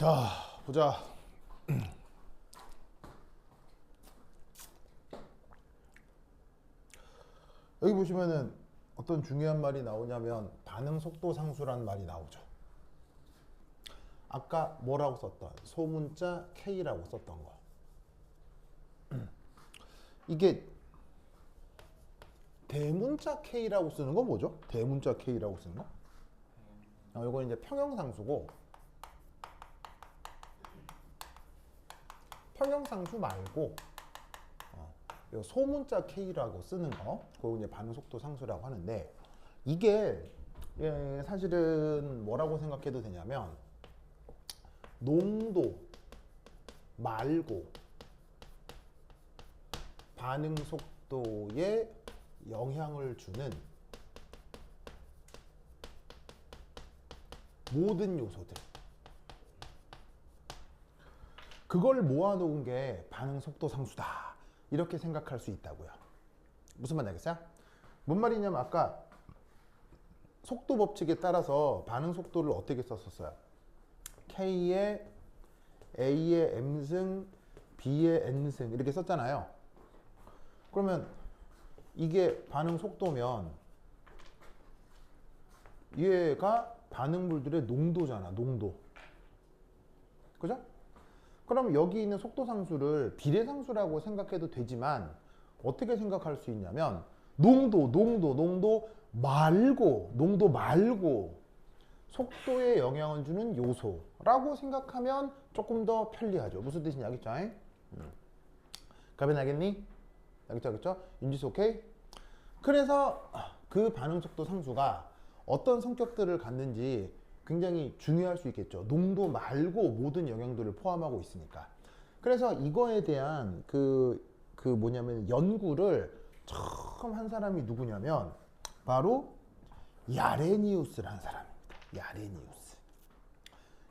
자, 보자. 여기 보시면은 어떤 중요한 말이 나오냐면 반응 속도 상수라는 말이 나오죠. 아까 뭐라고 썼던 소문자 K라고 썼던 거. 이게 대문자 K라고 쓰는 건 뭐죠? 대문자 K라고 쓰는 거? 이건 이제 평형상수고, 평형상수 말고 요 소문자 K라고 쓰는 거, 그거 이제 반응 속도 상수라고 하는데, 이게 사실은 뭐라고 생각해도 되냐면 농도 말고 반응 속도에 영향을 주는 모든 요소들, 그걸 모아놓은 게 반응 속도 상수다, 이렇게 생각할 수 있다고요. 무슨 말인지 알겠어요? 뭔 말이냐면 아까 속도 법칙에 따라서 반응 속도를 어떻게 썼었어요? K의 A의 M승, B의 N승 이렇게 썼잖아요. 그러면 이게 반응 속도면 얘가 반응물들의 농도잖아, 농도. 그죠? 그럼 여기 있는 속도 상수를 비례 상수라고 생각해도 되지만 어떻게 생각할 수 있냐면 농도 말고 속도에 영향을 주는 요소라고 생각하면 조금 더 편리하죠. 무슨 뜻인지 알겠죠? 답이 나겠니? 알겠죠? 윤지수 오케이? 그래서 그 반응 속도 상수가 어떤 성격들을 갖는지 굉장히 중요할 수 있겠죠. 농도 말고 모든 영향들을 포함하고 있으니까. 그래서 이거에 대한 뭐냐면 연구를 처음 한 사람이 누구냐면 바로 야레니우스라는 사람입니다. 야레니우스.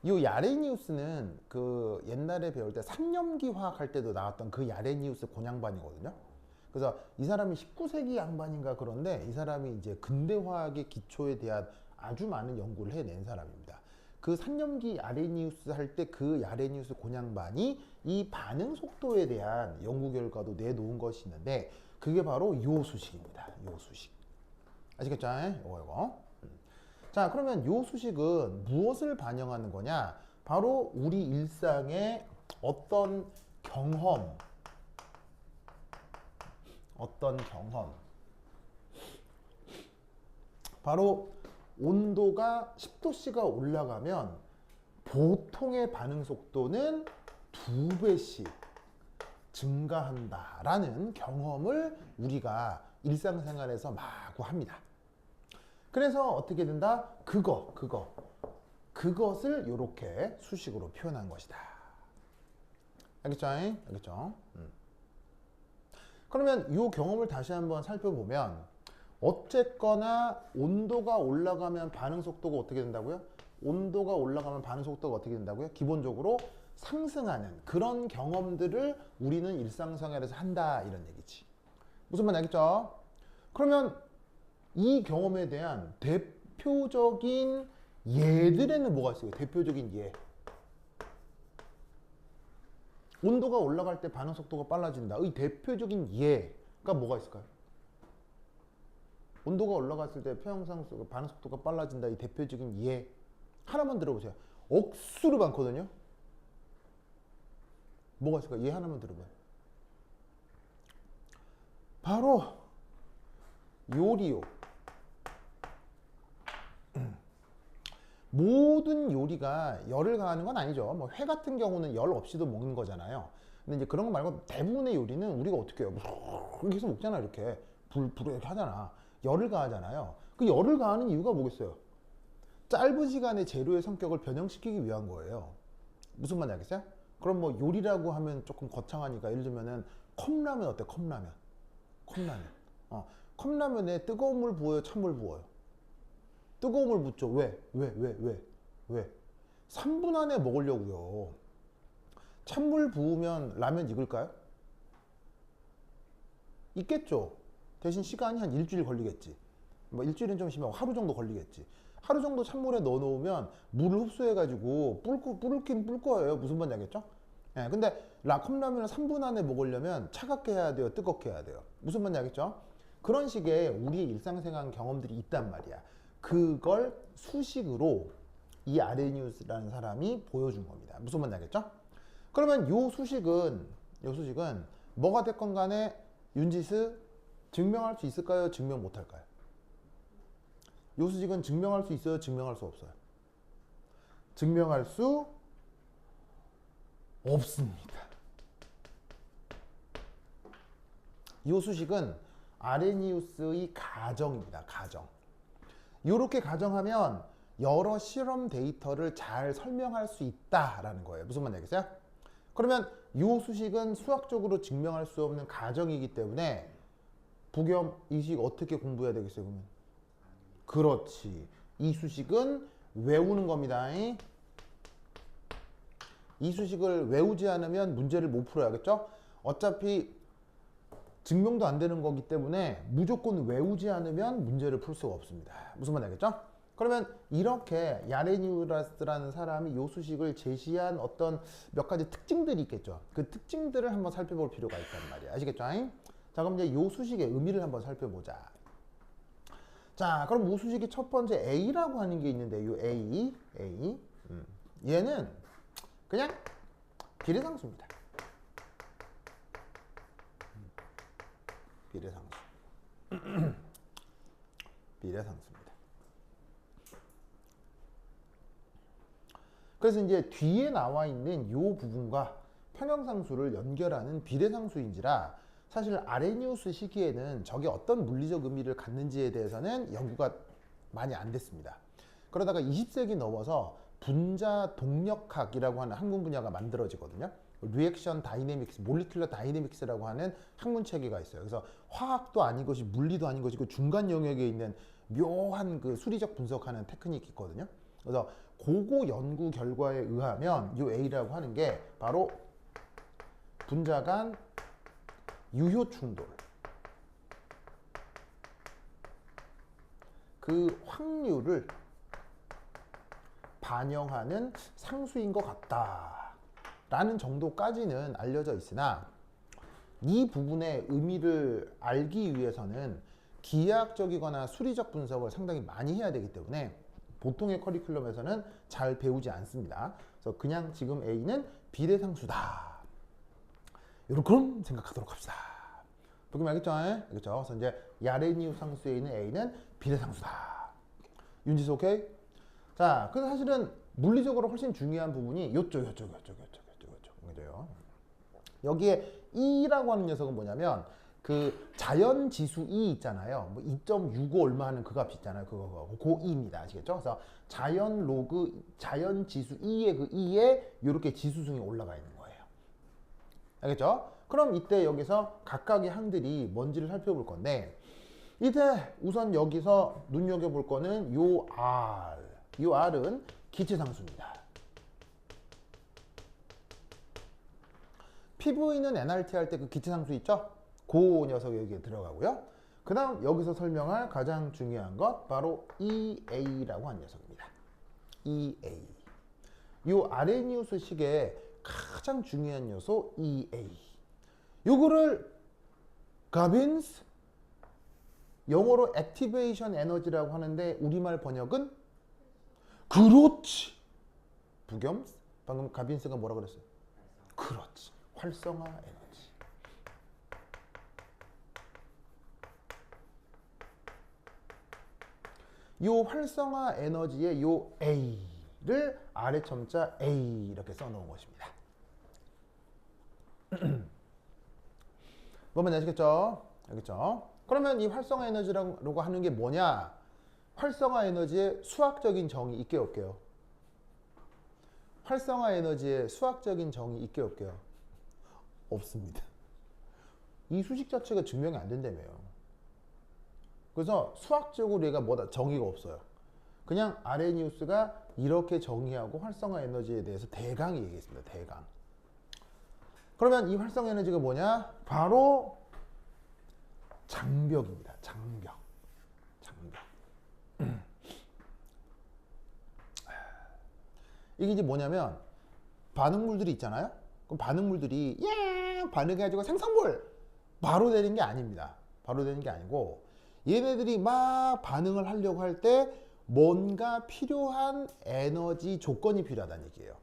이 야레니우스는 그 옛날에 배울 때 삼염기 화학 할 때도 나왔던 그 야레니우스 곤양반이거든요. 그래서 이 사람이 19세기 양반인가 그런데 이 사람이 이제 근대 화학의 기초에 대한 아주 많은 연구를 해낸 사람입니다. 그 산염기 아레니우스 할 때 그 야레니우스 곤양반이 이 반응 속도에 대한 연구 결과도 내놓은 것이 있는데 그게 바로 요 수식입니다. 요 수식. 아시겠죠? 이거. 자, 그러면 요 수식은 무엇을 반영하는 거냐? 바로 우리 일상의 어떤 경험, 바로 온도가 10도씨가 올라가면 보통의 반응 속도는 2배씩 증가한다라는 경험을 우리가 일상생활에서 마구 합니다. 그래서 어떻게 된다? 그것을 이렇게 수식으로 표현한 것이다. 알겠죠? 알겠죠? 그러면 이 경험을 다시 한번 살펴보면 어쨌거나 온도가 올라가면 반응 속도가 어떻게 된다고요? 온도가 올라가면 반응 속도가 어떻게 된다고요? 기본적으로 상승하는 그런 경험들을 우리는 일상생활에서 한다, 이런 얘기지. 무슨 말 알겠죠? 그러면 이 경험에 대한 대표적인 예들에는 뭐가 있어요? 대표적인 예. 온도가 올라갈 때 반응 속도가 빨라진다. 이 대표적인 예가 뭐가 있을까요? 온도가 올라갔을 때 평형상수 반응 속도가 빨라진다. 이 대표적인 예 하나만 들어보세요. 억수로 많거든요. 뭐가 있을까요? 예 하나만 들어봐요. 바로 요리요. 모든 요리가 열을 가하는 건 아니죠. 뭐 회 같은 경우는 열 없이도 먹는 거잖아요. 근데 이제 그런 거 말고 대부분의 요리는 우리가 어떻게 해요? 이렇게 해서 먹잖아. 이렇게 불에 이렇게 하잖아. 열을 가하잖아요. 그 열을 가하는 이유가 뭐겠어요? 짧은 시간에 재료의 성격을 변형시키기 위한 거예요. 무슨 말인지 알겠어요? 그럼 뭐 요리라고 하면 조금 거창하니까 예를 들면은 컵라면 어때? 컵라면. 컵라면에 뜨거운 물 부어요? 찬물 부어요? 뜨거운 물 붓죠. 왜? 3분 안에 먹으려고요. 찬물 부으면 라면 익을까요? 익겠죠. 대신 시간이 한 일주일 걸리겠지. 뭐 일주일은 좀 심하고 하루 정도 걸리겠지. 하루 정도 찬물에 넣어 놓으면 물을 흡수해 가지고 불긴 불 거예요. 무슨 말인지 알겠죠? 예, 근데 컵라면을 3분 안에 먹으려면 차갑게 해야 돼요, 뜨겁게 해야 돼요. 무슨 말인지 알겠죠? 그런 식의 우리의 일상생활 경험들이 있단 말이야. 그걸 수식으로 이 아레니우스라는 사람이 보여준 겁니다. 무슨 말인지 알겠죠? 그러면 요 수식은 뭐가 됐건 간에 윤지스 증명할 수 있을까요? 증명 못할까요? 요 수식은 증명할 수 있어요? 증명할 수 없어요? 증명할 수 없습니다. 요 수식은 아레니우스의 가정입니다. 가정. 이렇게 가정하면 여러 실험 데이터를 잘 설명할 수 있다라는 거예요. 무슨 말인지 알겠어요? 그러면 이 수식은 수학적으로 증명할 수 없는 가정이기 때문에 부겸 이 수식 어떻게 공부해야 되겠어요? 그러면 그렇지. 이 수식은 외우는 겁니다. 이 수식을 외우지 않으면 문제를 못 풀어야겠죠? 어차피 증명도 안 되는 거기 때문에 무조건 외우지 않으면 문제를 풀 수가 없습니다. 무슨 말인지 알겠죠? 그러면 이렇게 야레니우라스라는 사람이 이 수식을 제시한 어떤 몇 가지 특징들이 있겠죠. 그 특징들을 한번 살펴볼 필요가 있단 말이야. 아시겠죠? 자, 그럼 이제 이 수식의 의미를 한번 살펴보자. 자, 그럼 이 수식이 첫 번째 A라고 하는 게 있는데 이 A. 얘는 그냥 비례상수입니다. 비례상수. 비례상수입니다. 그래서 이제 뒤에 나와 있는 이 부분과 평형상수를 연결하는 비례상수인지라 사실 아레니우스 시기에는 저게 어떤 물리적 의미를 갖는지에 대해서는 연구가 많이 안 됐습니다. 그러다가 20세기 넘어서 분자 동력학이라고 하는 학문 분야가 만들어지거든요. 리액션 다이내믹스, 몰리큘러 다이내믹스라고 하는 학문 체계가 있어요. 그래서 화학도 아닌 것이 물리도 아닌 것이 그 중간 영역에 있는 묘한 그 수리적 분석하는 테크닉이 있거든요. 그래서 그거 연구 결과에 의하면 이 A라고 하는 게 바로 분자 간 유효 충돌, 그 확률을 반영하는 상수인 것 같다라는 정도까지는 알려져 있으나 이 부분의 의미를 알기 위해서는 기하학적이거나 수리적 분석을 상당히 많이 해야 되기 때문에 보통의 커리큘럼에서는 잘 배우지 않습니다. 그래서 그냥 지금 A는 비례상수다. 이렇게 생각하도록 합시다. 보기만 알겠죠? 알겠죠? 그래서 이제 야레니우스 상수에 있는 A는 비례상수다. 윤지수 오케이? 자, 그래서 사실은 물리적으로 훨씬 중요한 부분이 요쪽. 그죠? 여기에 E라고 하는 녀석은 뭐냐면 그 자연 지수 E 있잖아요. 뭐 2.65 얼마 하는 그 값 있잖아요. 그거 E입니다. 아시겠죠? 그래서 자연 지수 E의 그 E에 이렇게 지수승이 올라가 있는 거예요. 알겠죠? 그럼 이때 여기서 각각의 항들이 뭔지를 살펴볼 건데 이때 우선 여기서 눈여겨볼 거는 요 R. 요 R은 기체상수입니다. PV는 NRT 할 때 그 기체상수 있죠? 그 녀석이 여기에 들어가고요. 그 다음 여기서 설명할 가장 중요한 것 바로 EA라고 하는 녀석입니다. EA. 요 아레니우스 식의 가장 중요한 요소 EA. 요거를 가빈스 영어로 액티베이션 에너지라고 하는데 우리말 번역은 그렇지. 부겸 방금 가빈스가 뭐라 그랬어요? 그렇지. 활성화 에너지. 요 활성화 에너지의 요 A를 아래 첨자 A 이렇게 써놓은 것입니다. 뭐만 아시겠죠? 알겠죠? 그러면 이 활성화 에너지라고 하는 게 뭐냐? 활성화 에너지의 수학적인 정의 있게 없게요? 활성화 에너지의 수학적인 정의 있게 없게요? 없습니다. 이 수식 자체가 증명이 안 된다며요. 그래서 수학적으로 얘가 뭐다 정의가 없어요. 그냥 아레니우스가 이렇게 정의하고 활성화 에너지에 대해서 대강 얘기했습니다. 대강. 그러면 이 활성화 에너지가 뭐냐? 바로 장벽입니다. 장벽. 이게 이제 뭐냐면 반응물들이 있잖아요. 그럼 반응물들이 야 반응해가지고 생성물 바로 되는 게 아닙니다. 바로 되는 게 아니고 얘네들이 막 반응을 하려고 할 때 뭔가 필요한 에너지 조건이 필요하다는 얘기예요.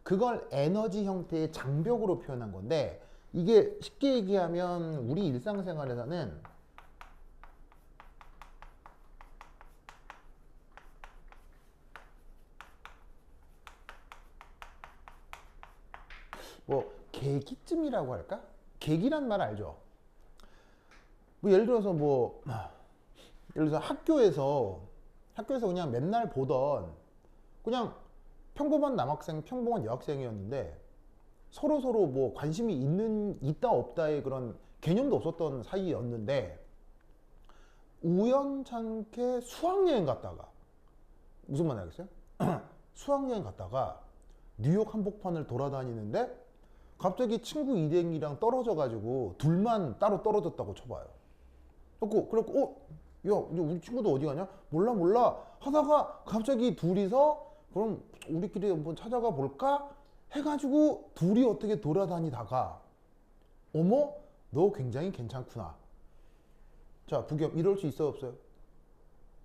그걸 에너지 형태의 장벽으로 표현한 건데 이게 쉽게 얘기하면 우리 일상생활에서는 뭐 계기쯤이라고 할까? 계기란 말 알죠? 뭐 예를 들어서 예를 들어서 학교에서 그냥 맨날 보던 그냥 평범한 남학생, 평범한 여학생이었는데 서로 뭐 관심이 있다 없다의 그런 개념도 없었던 사이였는데 우연찮게 수학여행 갔다가 무슨 말 알겠어요? 수학여행 갔다가 뉴욕 한복판을 돌아다니는데 갑자기 친구 이댕이랑 떨어져가지고 둘만 따로 떨어졌다고 쳐봐요. 그래갖고 야 우리 친구도 어디 가냐? 몰라 하다가 갑자기 둘이서 그럼 우리끼리 한번 찾아가 볼까? 해가지고 둘이 어떻게 돌아다니다가 어머 너 굉장히 괜찮구나. 자 부겸 이럴 수 있어 없어요?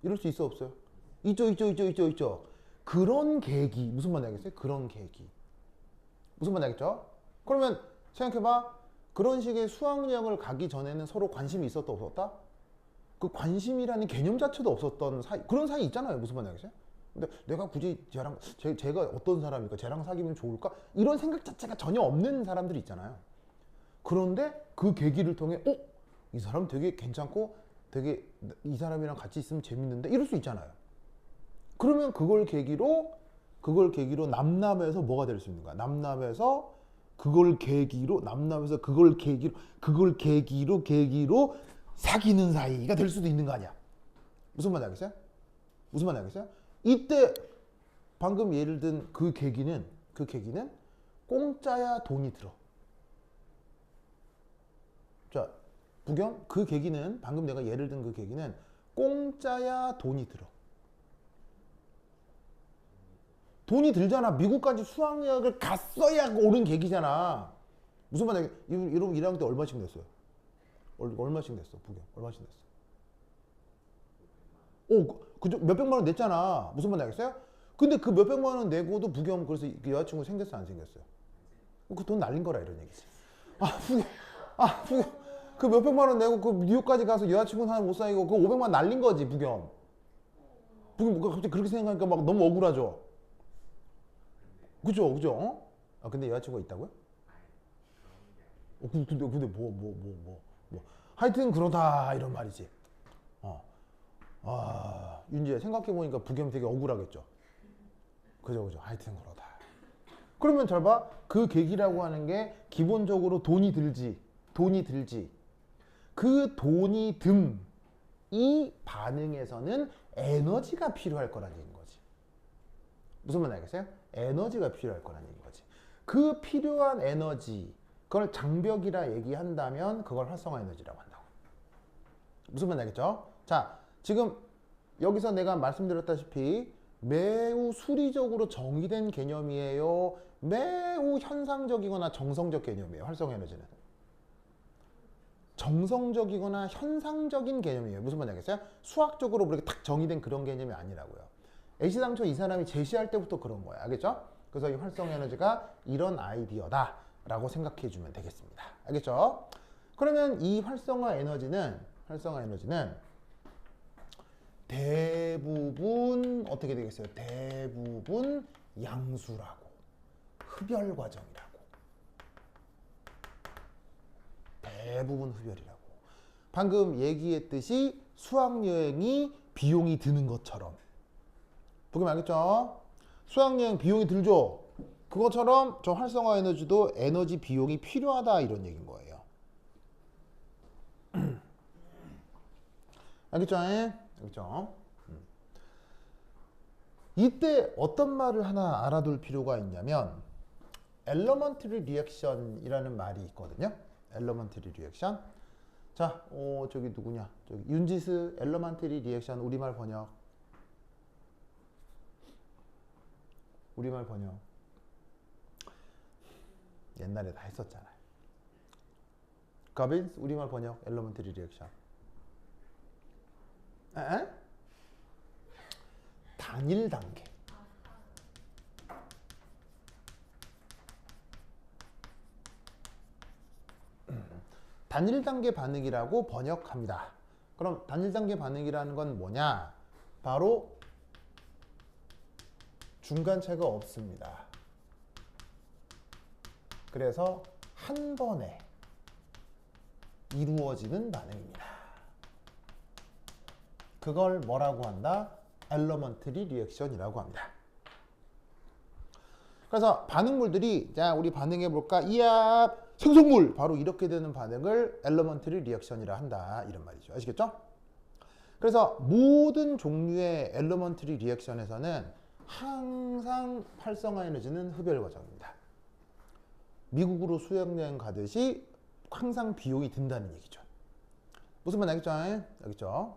이럴 수 있어 없어요? 있죠. 그런 계기 무슨 말인지 알겠어요? 그런 계기 무슨 말인지 알겠죠? 그러면 생각해봐. 그런 식의 수학여행을 가기 전에는 서로 관심이 있었다 없었다? 그 관심이라는 개념 자체도 없었던 사이 그런 사이 있잖아요. 무슨 말인지 알겠어요? 근데 내가 굳이 제가 어떤 사람일까? 쟤랑 사귀면 좋을까? 이런 생각 자체가 전혀 없는 사람들이 있잖아요. 그런데 그 계기를 통해 이 사람 되게 괜찮고 되게 이 사람이랑 같이 있으면 재밌는데 이럴 수 있잖아요. 그러면 그걸 계기로 남남에서 뭐가 될 수 있는 거야? 남남에서 그걸 계기로 사귀는 사이가 될 수도 있는 거 아니야. 무슨 말인지 알겠어요? 이때 방금 예를 든 그 계기는 공짜야 돈이 들어. 자, 부겸 그 계기는 방금 내가 예를 든 그 계기는 공짜야 돈이 들어. 돈이 들잖아. 미국까지 수학여행을 갔어야 오른 계기잖아. 무슨 말이야? 여러분 1학년 때 얼마씩 냈어요? 얼마씩 냈어? 부겸 얼마씩 냈어? 그죠? 몇백만 원 냈잖아. 무슨 말인지 알겠어요? 근데 그 몇백만 원 내고도 부겸 그래서 그 여자친구 생겼어 안 생겼어요? 그 돈 날린 거라 이런 얘기지. 부겸 그 몇백만 원 내고 그 뉴욕까지 가서 여자친구 하나 못 사귀고 그 500만 원 날린 거지 부겸 갑자기 그렇게 생각하니까 막 너무 억울하죠. 그죠? 근데 여자친구가 있다고요? 근데 하여튼 그러다 이런 말이지. 윤지야 생각해보니까 부겸 되게 억울하겠죠. 그죠. 하여튼 그러다. 그러면 잘 봐. 그 계기라고 하는 게 기본적으로 돈이 들지. 그 돈이 이 반응에서는 에너지가 필요할 거라는 얘기인 거지. 무슨 말인지 알겠어요? 에너지가 필요할 거라는 얘기인 거지. 그 필요한 에너지, 그걸 장벽이라 얘기한다면 그걸 활성화 에너지라고 한다고. 무슨 말인지 알겠죠? 자, 지금 여기서 내가 말씀드렸다시피 매우 수리적으로 정의된 개념이에요. 매우 현상적이거나 정성적 개념이에요. 활성화 에너지는. 정성적이거나 현상적인 개념이에요. 무슨 말인지 알겠어요? 수학적으로 그렇게 딱 정의된 그런 개념이 아니라고요. 애시당초 이 사람이 제시할 때부터 그런 거예요. 알겠죠? 그래서 이 활성화 에너지가 이런 아이디어다 라고 생각해 주면 되겠습니다. 알겠죠? 그러면 이 활성화 에너지는 대부분 어떻게 되겠어요? 대부분 양수라고. 흡열 과정이라고. 대부분 흡열이라고. 방금 얘기했듯이 수학여행이 비용이 드는 것처럼. 보기면 알겠죠? 수학여행 비용이 들죠? 그것처럼 저 활성화 에너지도 에너지 비용이 필요하다 이런 얘기인 거예요. 알겠죠? 알겠죠? 이때 어떤 말을 하나 알아둘 필요가 있냐면 엘러먼트리 리액션이라는 말이 있거든요. 엘러먼트리 리액션. 자, 저기 누구냐? 저기 윤지스 엘러먼트리 리액션 우리말 번역. 우리말 번역. 옛날에 다 했었잖아요. 가빈스 우리말 번역 엘러먼트리 리액션. 에? 단일 단계. 단일 단계 반응이라고 번역합니다. 그럼 단일 단계 반응이라는 건 뭐냐? 바로 중간체가 없습니다. 그래서 한 번에 이루어지는 반응입니다. 그걸 뭐라고 한다? 엘러먼트리 리액션이라고 합니다. 그래서 반응물들이 자 우리 반응해 볼까? 이야 생성물 바로 이렇게 되는 반응을 엘러먼트리 리액션이라 한다 이런 말이죠. 아시겠죠? 그래서 모든 종류의 엘러먼트리 리액션에서는 항상 활성화 에너지는 흡열 과정입니다. 미국으로 수학여행 가듯이 항상 비용이 든다는 얘기죠. 무슨 말 알겠죠? 알겠죠?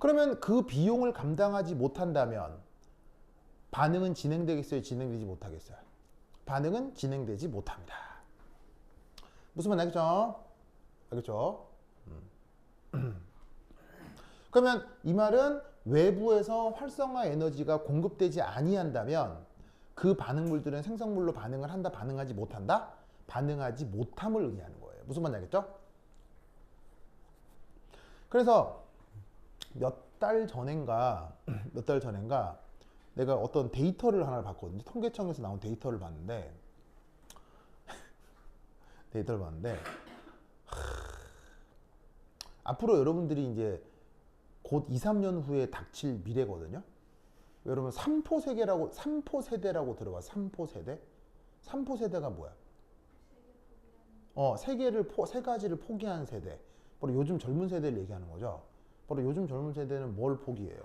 그러면 그 비용을 감당하지 못한다면 반응은 진행되겠어요? 진행되지 못하겠어요? 반응은 진행되지 못합니다. 무슨 말 알겠죠? 알겠죠? 그러면 이 말은 외부에서 활성화 에너지가 공급되지 아니한다면 그 반응물들은 생성물로 반응을 한다, 반응하지 못한다? 반응하지 못함을 의미하는 거예요. 무슨 말인지 알겠죠? 그래서 몇 달 전인가 내가 어떤 데이터를 하나를 봤거든요. 통계청에서 나온 데이터를 봤는데 앞으로 여러분들이 이제 곧 2, 3년 후에 닥칠 미래거든요. 여러분 3포 세대라고 들어봐. 3포 세대? 3포 세대가 뭐야? 세 가지를 포기한 세대. 바로 요즘 젊은 세대를 얘기하는 거죠. 바로 요즘 젊은 세대는 뭘 포기해요?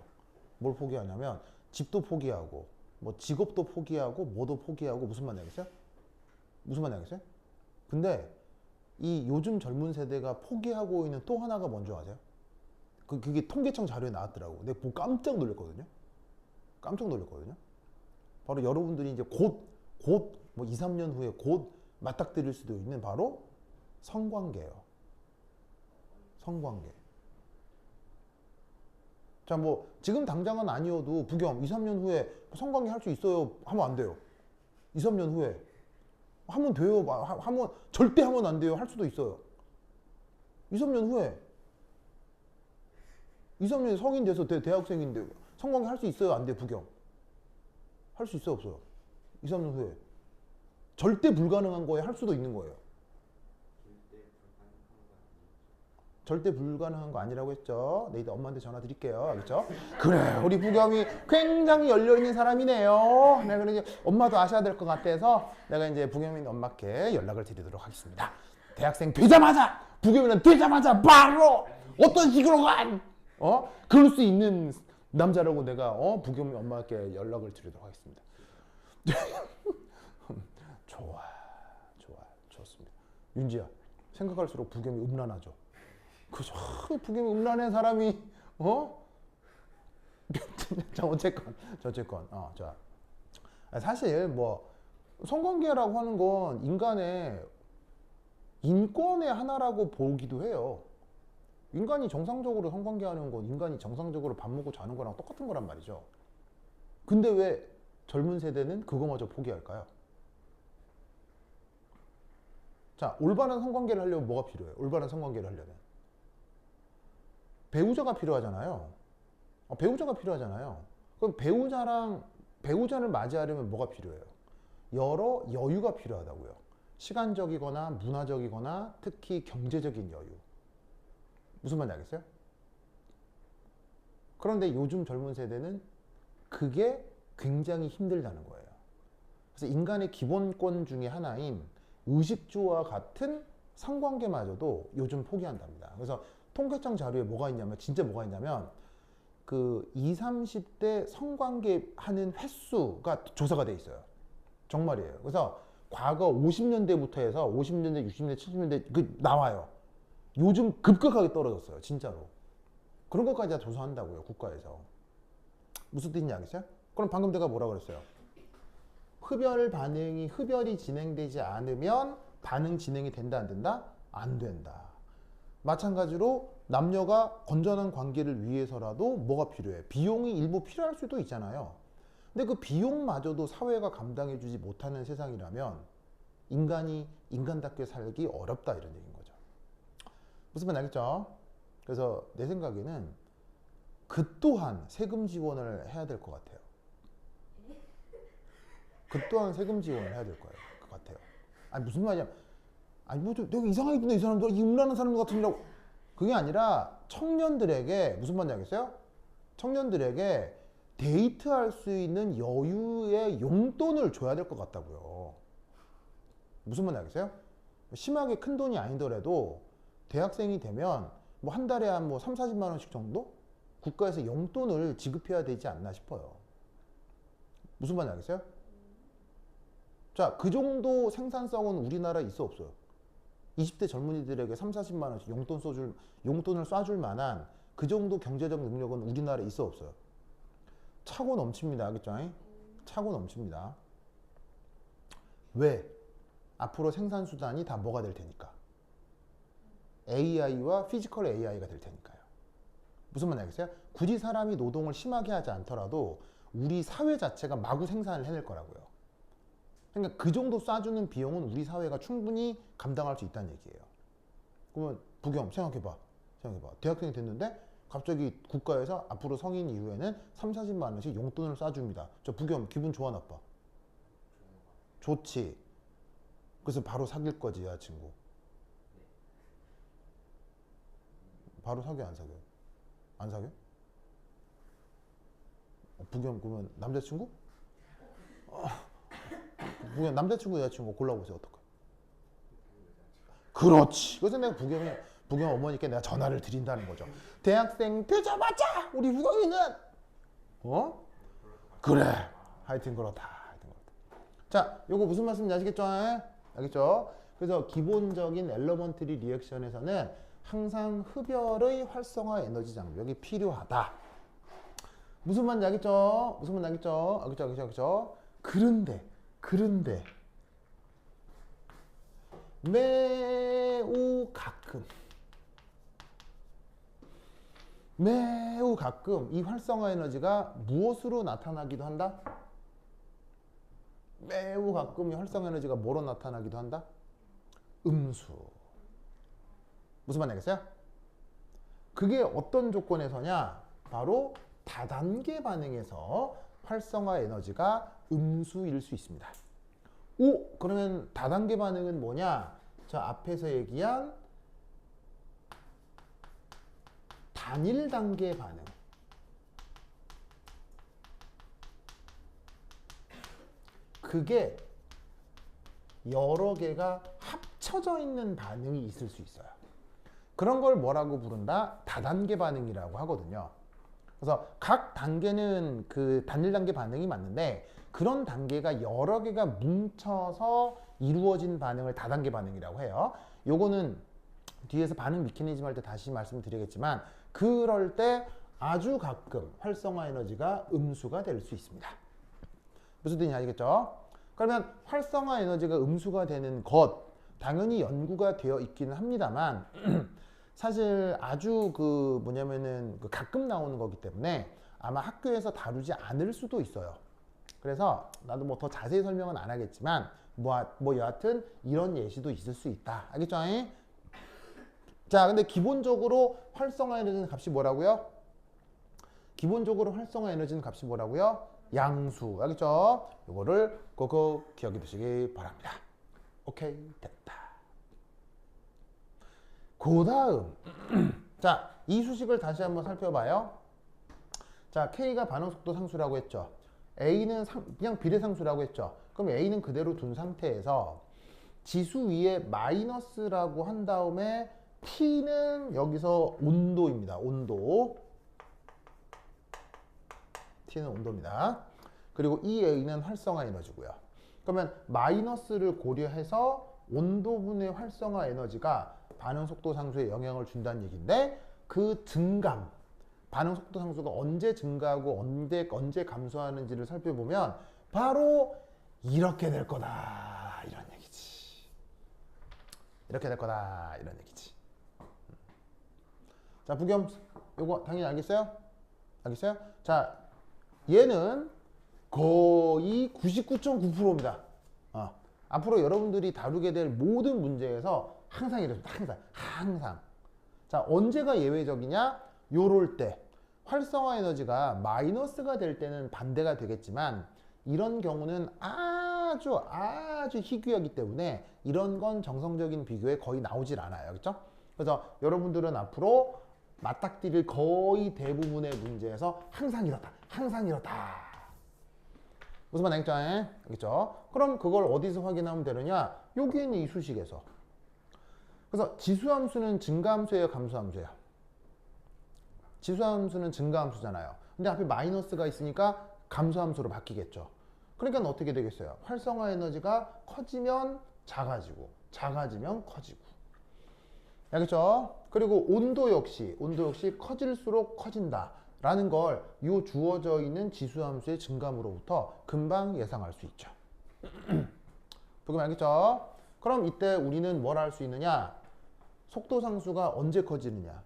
뭘 포기하냐면 집도 포기하고 뭐 직업도 포기하고 뭐도 포기하고 무슨 말인지 알겠어요? 무슨 말인지 알겠어요? 근데 이 요즘 젊은 세대가 포기하고 있는 또 하나가 뭔지 아세요? 그게 통계청 자료에 나왔더라고. 내가 보고 깜짝 놀랐거든요. 바로 여러분들이 이제 곧 뭐 2, 3년 후에 곧 맞닥뜨릴 수도 있는 바로 성관계예요. 성관계. 자, 뭐 지금 당장은 아니어도 부겸 2, 3년 후에 성관계 할 수 있어요? 하면 안 돼요. 2, 3년 후에 하면 돼요. 하면 절대 하면 안 돼요. 할 수도 있어요. 2, 3년 후에 2, 3년에 성인 돼서 대학생인데 성관계 할 수 있어요? 안 돼요? 부겸 할 수 있어요? 없어요? 2, 3년 후에 절대 불가능한 거에 할 수도 있는 거예요. 절대 불가능한 거 아니라고 했죠. 내일 엄마한테 전화 드릴게요. 알겠죠? 그래, 우리 부겸이 굉장히 열려있는 사람이네요. 내가 이제 엄마도 아셔야 될 것 같아서 내가 이제 부겸이 엄마께 연락을 드리도록 하겠습니다. 대학생 되자마자, 부겸이는 되자마자 바로 어떤 식으로 그럴 수 있는 남자라고 내가 부겸이 엄마께 연락을 드리도록 하겠습니다. 좋습니다. 윤지야, 생각할수록 부겸이 음란하죠. 그죠? 부겸이 음란한 사람이 자 어쨌건 자 사실 뭐 성관계라고 하는 건 인간의 인권의 하나라고 보기도 해요. 인간이 정상적으로 성관계하는 건 인간이 정상적으로 밥 먹고 자는 거랑 똑같은 거란 말이죠. 근데 왜 젊은 세대는 그거마저 포기할까요? 자, 올바른 성관계를 하려면 뭐가 필요해요? 올바른 성관계를 하려면 배우자가 필요하잖아요. 그럼 배우자를 맞이하려면 뭐가 필요해요? 여러 여유가 필요하다고요. 시간적이거나 문화적이거나 특히 경제적인 여유. 무슨 말인지 알겠어요? 그런데 요즘 젊은 세대는 그게 굉장히 힘들다는 거예요. 그래서 인간의 기본권 중에 하나인 의식주와 같은 성관계마저도 요즘 포기한답니다. 그래서 통계청 자료에 진짜 뭐가 있냐면 그 20, 30대 성관계 하는 횟수가 조사가 돼 있어요. 정말이에요. 그래서 과거 50년대부터 해서 50년대, 60년대, 70년대 나와요. 요즘 급격하게 떨어졌어요. 진짜로. 그런 것까지 다 조사한다고요. 국가에서. 무슨 뜻인지 알겠어요? 그럼 방금 내가 뭐라 그랬어요? 흡열이 진행되지 않으면 반응 진행이 된다, 안 된다? 안 된다. 마찬가지로 남녀가 건전한 관계를 위해서라도 뭐가 필요해? 비용이 일부 필요할 수도 있잖아요. 근데 그 비용마저도 사회가 감당해주지 못하는 세상이라면 인간이 인간답게 살기 어렵다, 이런 얘기인 거죠. 무슨 말인지 알겠죠? 그래서 내 생각에는 그 또한 세금 지원을 해야 될 것 같아요. 그 또한 세금 지원을 해야 될 거예요. 것 같아요. 아니 무슨 말이야? 아니 뭐 내가 이상하게 듣네, 이 사람들, 이 음란한 사람 같으니라고. 그게 아니라 청년들에게 무슨 말인지 알겠어요? 청년들에게 데이트할 수 있는 여유의 용돈을 줘야 될 것 같다고요. 무슨 말인지 알겠어요? 심하게 큰 돈이 아니더라도 대학생이 되면 뭐 한 달에 한 뭐 3, 40만 원씩 정도 국가에서 용돈을 지급해야 되지 않나 싶어요. 무슨 말인지 알겠어요? 자, 그 정도 생산성은 우리나라에 있어, 없어요? 20대 젊은이들에게 3, 40만 원씩 용돈을 쏴줄 만한 그 정도 경제적 능력은 우리나라에 있어, 없어요? 차고 넘칩니다. 알겠죠? 차고 넘칩니다. 왜? 앞으로 생산수단이 다 뭐가 될 테니까? AI와 피지컬 AI가 될 테니까요. 무슨 말인지 알겠어요? 굳이 사람이 노동을 심하게 하지 않더라도 우리 사회 자체가 마구 생산을 해낼 거라고요. 그러니까 그 정도 쏴주는 비용은 우리 사회가 충분히 감당할 수 있다는 얘기예요. 그러면 부겸 생각해봐. 대학생이 됐는데 갑자기 국가에서 앞으로 성인 이후에는 3, 40만 원씩 용돈을 쏴줍니다. 저 부겸 기분 좋아, 나빠? 좋지. 그래서 바로 사귈 거지, 여자친구. 바로 사귀어, 안 사귀어? 안 사귀어? 부겸 그러면 남자친구? 부겸 남자친구, 여자친구 골라보세요. 어떨까? 그렇지. 그래서 내가 부겸 어머니께 내가 전화를 드린다는 거죠. 대학생 되자마자 우리 후광이는 그래. 하여튼 그렇다. 자, 요거 무슨 말씀인지 아시겠죠? 알겠죠? 그래서 기본적인 엘러먼트리 리액션에서는 항상 흡열의 활성화 에너지 장벽이 필요하다. 무슨 말인지 알겠죠? 알겠죠? 그런데 매우 가끔 이 활성화 에너지가 무엇으로 나타나기도 한다? 매우 가끔 이 활성화 에너지가 뭐로 나타나기도 한다? 음수. 무슨 말인지 알겠어요? 그게 어떤 조건에서냐? 바로 다단계 반응에서 활성화 에너지가 음수일 수 있습니다. 오, 그러면 다단계 반응은 뭐냐? 저 앞에서 얘기한 단일 단계 반응. 그게 여러 개가 합쳐져 있는 반응이 있을 수 있어요. 그런 걸 뭐라고 부른다? 다단계 반응이라고 하거든요. 그래서 각 단계는 그 단일 단계 반응이 맞는데 그런 단계가 여러 개가 뭉쳐서 이루어진 반응을 다단계 반응이라고 해요. 요거는 뒤에서 반응 메커니즘 할 때 다시 말씀드리겠지만 그럴 때 아주 가끔 활성화 에너지가 음수가 될 수 있습니다. 무슨 뜻인지 알겠죠? 그러면 활성화 에너지가 음수가 되는 것 당연히 연구가 되어 있기는 합니다만 사실 아주 그 가끔 나오는 거기 때문에 아마 학교에서 다루지 않을 수도 있어요. 그래서 나도 뭐 더 자세히 설명은 안 하겠지만 뭐 여하튼 이런 예시도 있을 수 있다. 알겠죠? 자, 근데 기본적으로 활성화 에너지는 값이 뭐라고요? 양수. 알겠죠? 이거를 꼭 기억해 두시기 바랍니다. 오케이, 됐다. 그 다음 자, 이 수식을 다시 한번 살펴봐요. 자, K가 반응속도 상수라고 했죠. A는 그냥 비례상수라고 했죠. 그럼 A는 그대로 둔 상태에서 지수 위에 마이너스라고 한 다음에 T는 여기서 온도입니다. T는 온도입니다. 그리고 이 A는 활성화 에너지고요. 그러면 마이너스를 고려해서 온도분의 활성화 에너지가 반응 속도 상수에 영향을 준다는 얘기인데 그 증감, 반응 속도 상수가 언제 증가하고 언제 감소하는지를 살펴보면 바로 이렇게 될 거다 이런 얘기지. 이렇게 될 거다 이런 얘기지. 자, 부겸 요거 당연히 알겠어요? 알겠어요? 자, 얘는 거의 99.9%입니다. 앞으로 여러분들이 다루게 될 모든 문제에서 항상 이렇습니다. 항상. 자, 언제가 예외적이냐? 요럴 때 활성화 에너지가 마이너스가 될 때는 반대가 되겠지만 이런 경우는 아주 희귀하기 때문에 이런 건 정성적인 비교에 거의 나오질 않아요. 그렇죠? 그래서 여러분들은 앞으로 맞닥뜨릴 거의 대부분의 문제에서 항상 이렇다. 무슨 말 알겠죠? 알겠죠? 그럼 그걸 어디서 확인하면 되느냐? 여기 있는 이 수식에서. 그래서 지수함수는 증가함수예요, 감소함수예요? 지수함수는 증가함수잖아요. 근데 앞에 마이너스가 있으니까 감소함수로 바뀌겠죠. 그러니까 어떻게 되겠어요? 활성화 에너지가 커지면 작아지면 커지고. 알겠죠? 그리고 온도 역시 커질수록 커진다. 라는 걸 이 주어져 있는 지수함수의 증감으로부터 금방 예상할 수 있죠. 보기만 알겠죠? 그럼 이때 우리는 뭘 할 수 있느냐? 속도상수가 언제 커지느냐?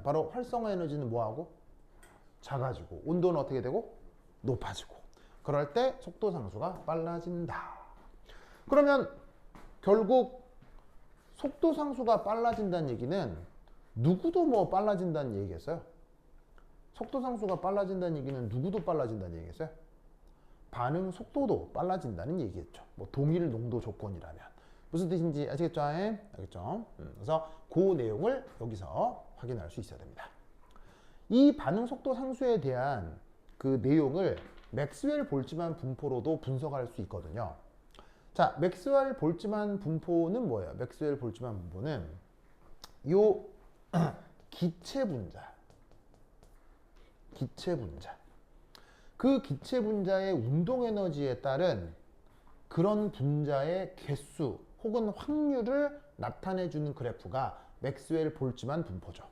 바로 활성화 에너지는 뭐하고? 작아지고 온도는 어떻게 되고? 높아지고. 그럴 때 속도상수가 빨라진다. 그러면 결국 속도상수가 빨라진다는 얘기는 누구도 뭐 빨라진다는 얘기겠어요? 속도상수가 빨라진다는 얘기는 누구도 빨라진다는 얘기겠어요? 반응 속도도 빨라진다는 얘기겠죠. 뭐 동일 농도 조건이라면. 무슨 뜻인지 아시겠죠? 알겠죠? 그래서 그 내용을 여기서 확인할 수 있어야 됩니다. 이 반응 속도 상수에 대한 그 내용을 맥스웰 볼츠만 분포로도 분석할 수 있거든요. 자, 맥스웰 볼츠만 분포는 뭐예요? 맥스웰 볼츠만 분포는 요 기체 분자. 그 기체 분자의 운동 에너지에 따른 그런 분자의 개수 혹은 확률을 나타내 주는 그래프가 맥스웰 볼츠만 분포죠.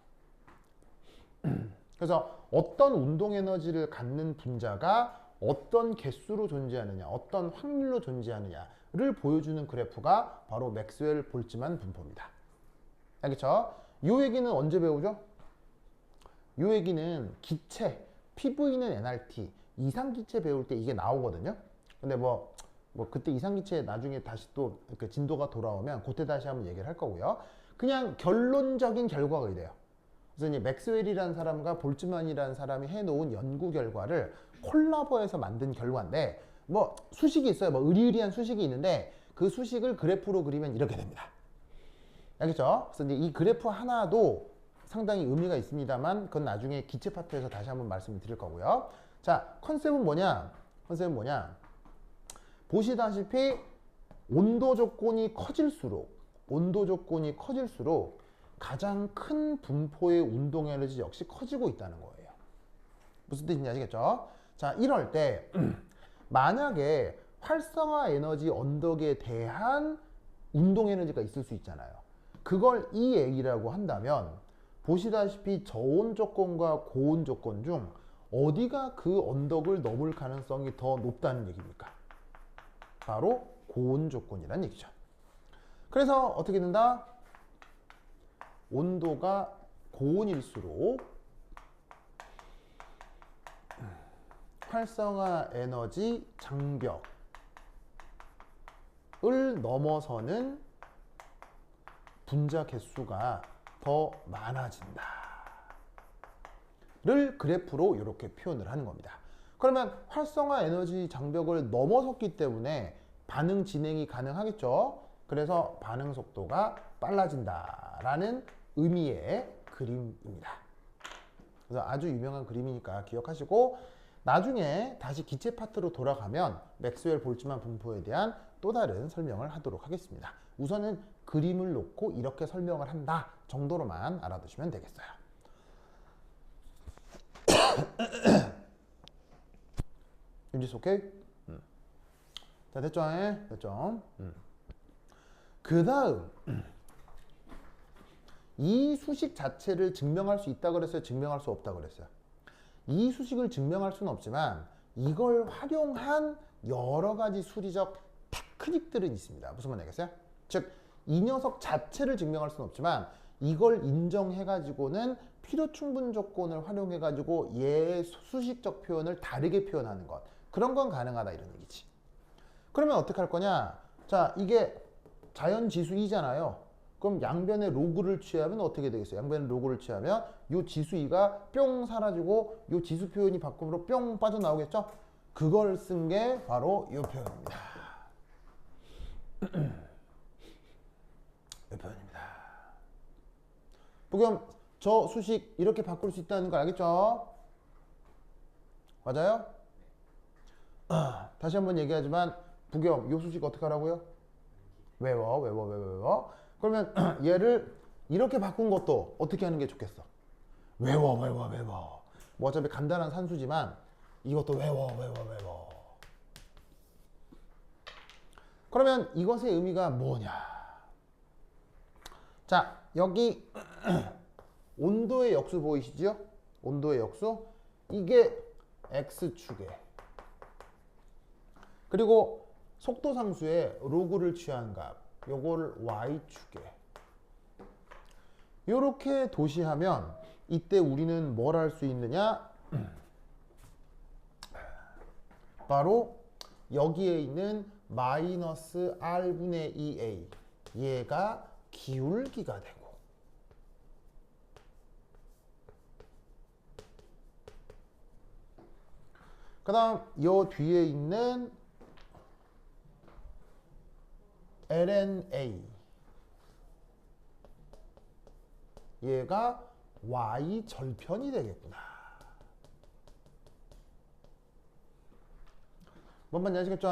그래서 어떤 운동 에너지를 갖는 분자가 어떤 개수로 존재하느냐, 어떤 확률로 존재하느냐를 보여주는 그래프가 바로 맥스웰 볼츠만 분포입니다. 알겠죠? 이 얘기는 언제 배우죠? 이 얘기는 기체, PV는 nRT, 이상기체 배울 때 이게 나오거든요. 근데 뭐 그때 이상기체 나중에 다시 또 그 진도가 돌아오면 그때 다시 한번 얘기를 할 거고요. 그냥 결론적인 결과가 이래요. 그래서 이제 맥스웰이라는 사람과 볼츠만이라는 사람이 해놓은 연구 결과를 콜라보해서 만든 결과인데 뭐 수식이 있어요. 뭐 의리의리한 수식이 있는데 그 수식을 그래프로 그리면 이렇게 됩니다. 알겠죠? 그래서 이제 이 그래프 하나도 상당히 의미가 있습니다만 그건 나중에 기체 파트에서 다시 한번 말씀을 드릴 거고요. 자, 컨셉은 뭐냐? 보시다시피 온도 조건이 커질수록 가장 큰 분포의 운동 에너지 역시 커지고 있다는 거예요. 무슨 뜻인지 아시겠죠? 자, 이럴 때 만약에 활성화 에너지 언덕에 대한 운동 에너지가 있을 수 있잖아요. 그걸 EA라고 한다면 보시다시피 저온 조건과 고온 조건 중 어디가 그 언덕을 넘을 가능성이 더 높다는 얘기입니까? 바로 고온 조건이란 얘기죠. 그래서 어떻게 된다? 온도가 고온일수록 활성화 에너지 장벽을 넘어서는 분자 개수가 더 많아진다. 를 그래프로 이렇게 표현을 하는 겁니다. 그러면 활성화 에너지 장벽을 넘어섰기 때문에 반응 진행이 가능하겠죠. 그래서 반응 속도가 빨라진다라는 의미의 그림입니다. 그래서 아주 유명한 그림이니까 기억하시고 나중에 다시 기체 파트로 돌아가면 맥스웰 볼츠만 분포에 대한 또 다른 설명을 하도록 하겠습니다. 우선은 그림을 놓고 이렇게 설명을 한다 정도로만 알아두시면 되겠어요. 윤지수 오케이? 자, 됐죠? 됐죠? 그 다음 이 수식 자체를 증명할 수 있다 그랬어요? 증명할 수 없다 그랬어요? 이 수식을 증명할 수는 없지만 이걸 활용한 여러 가지 수리적 테크닉들은 있습니다. 무슨 말인지 알겠어요? 즉, 이 녀석 자체를 증명할 수는 없지만 이걸 인정해가지고는 필요 충분 조건을 활용해가지고 얘의 수식적 표현을 다르게 표현하는 것. 그런 건 가능하다 이런 얘기지. 그러면 어떻게 할 거냐? 자, 이게 자연지수 2잖아요. 그럼 양변의 로그를 취하면 어떻게 되겠어요? 양변의 로그를 취하면 요 지수 2가 뿅 사라지고 요 지수 표현이 밖으로 뿅 빠져나오겠죠? 그걸 쓴 게 바로 이 표현입니다. 이 표현입니다. 부겸, 저 수식 이렇게 바꿀 수 있다는 걸 알겠죠? 맞아요? 다시 한번 얘기하지만 부겸, 이 수식 어떻게 하라고요? 외워. 그러면 얘를 이렇게 바꾼 것도 어떻게 하는 게 좋겠어? 외워. 뭐 어차피 간단한 산수지만 이것도 외워. 그러면 이것의 의미가 뭐냐? 자, 여기 온도의 역수 보이시죠? 온도의 역수. 이게 x축에. 그리고 속도 상수의 로그를 취한 값. 요거를 y축에. 요렇게 도시하면 이때 우리는 뭘 할 수 있느냐? 바로 여기에 있는 마이너스 r분의 2a. 얘가 기울기가 되고, 그 다음 요 뒤에 있는 lna 얘가 y 절편이 되겠구나. 뭔 말인지 아시겠죠?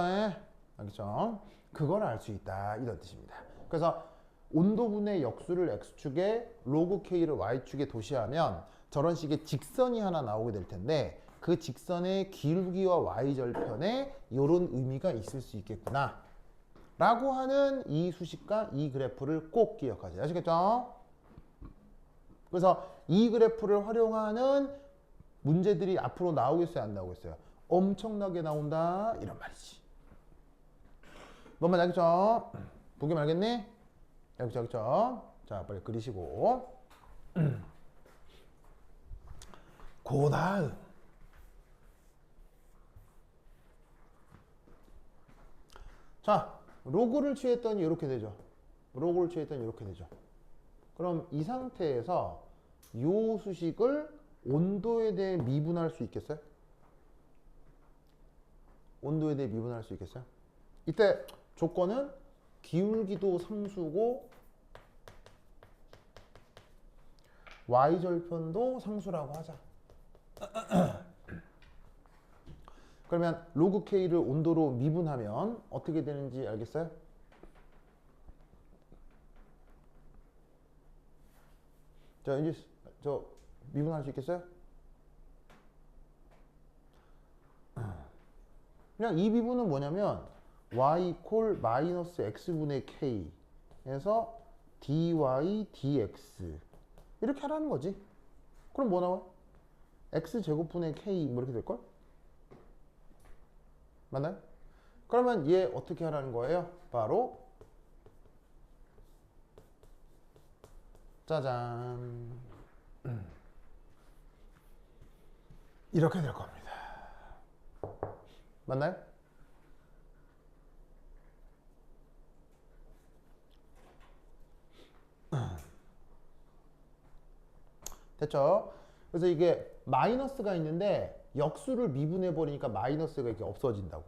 알겠죠? 그걸 알 수 있다 이런 뜻입니다. 그래서 온도분의 역수를 x축에 로그 k를 y축에 도시하면 저런 식의 직선이 하나 나오게 될 텐데 그 직선의 기울기와 y절편에 이런 의미가 있을 수 있겠구나 라고 하는 이 수식과 이 그래프를 꼭 기억하세요. 아시겠죠? 그래서 이 그래프를 활용하는 문제들이 앞으로 나오겠어요? 안 나오겠어요? 엄청나게 나온다 이런 말이지. 뭔 말인지 알겠죠? 보기 알겠니? 알겠죠? 자, 빨리 그리시고. 그 다음 자, 로그를 취했더니 이렇게 되죠. 로그를 취했더니 이렇게 되죠. 그럼 이 상태에서 이 수식을 온도에 대해 미분할 수 있겠어요? 온도에 대해 미분할 수 있겠어요? 이때 조건은 기울기도 상수고 y절편도 상수라고 하자. 그러면 로그 k를 온도로 미분하면 어떻게 되는지 알겠어요? 자, 이제 저 미분할 수 있겠어요? 그냥 이 미분은 뭐냐면 y 콜 마이너스 x분의 k에서 dy dx 이렇게 하라는 거지. 그럼 뭐 나와? x제곱분의 k 뭐 이렇게 될걸? 맞나요? 그러면 얘 어떻게 하라는 거예요? 바로 짜잔 이렇게 될 겁니다. 맞나요? 됐죠? 그래서 이게 마이너스가 있는데 역수를 미분해 버리니까 마이너스가 이렇게 없어진다고.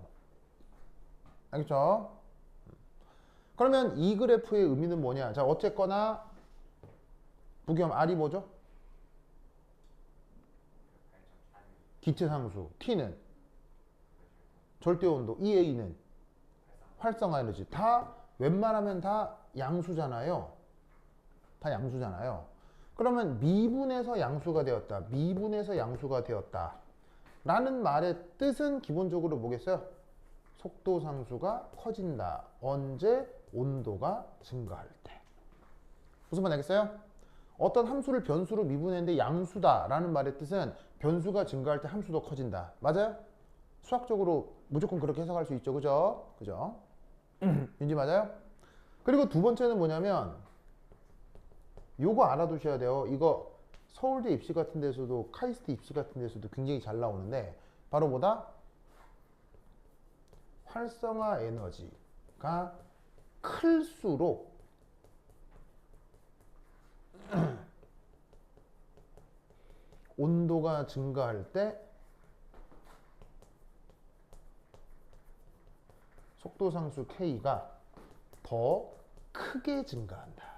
알겠죠? 그러면 이 그래프의 의미는 뭐냐? 자, 어쨌거나 부겸 R이 뭐죠? 기체 상수. T는 절대 온도. EA는 활성화 에너지. 다 웬만하면 다 양수잖아요. 다 양수잖아요. 그러면 미분에서 양수가 되었다. 미분에서 양수가 되었다. 라는 말의 뜻은 기본적으로 뭐겠어요? 속도 상수가 커진다. 언제? 온도가 증가할 때. 무슨 말 알겠어요? 어떤 함수를 변수로 미분했는데 양수다 라는 말의 뜻은 변수가 증가할 때 함수도 커진다. 맞아요? 수학적으로 무조건 그렇게 해석할 수 있죠. 그죠? 그죠? 윤지 맞아요? 그리고 두 번째는 뭐냐면 요거 알아두셔야 돼요. 이거 서울대 입시 같은 데서도 카이스트 입시 같은 데서도 굉장히 잘 나오는데 바로 뭐다? 활성화 에너지가 클수록 온도가 증가할 때 속도 상수 K가 더 크게 증가한다.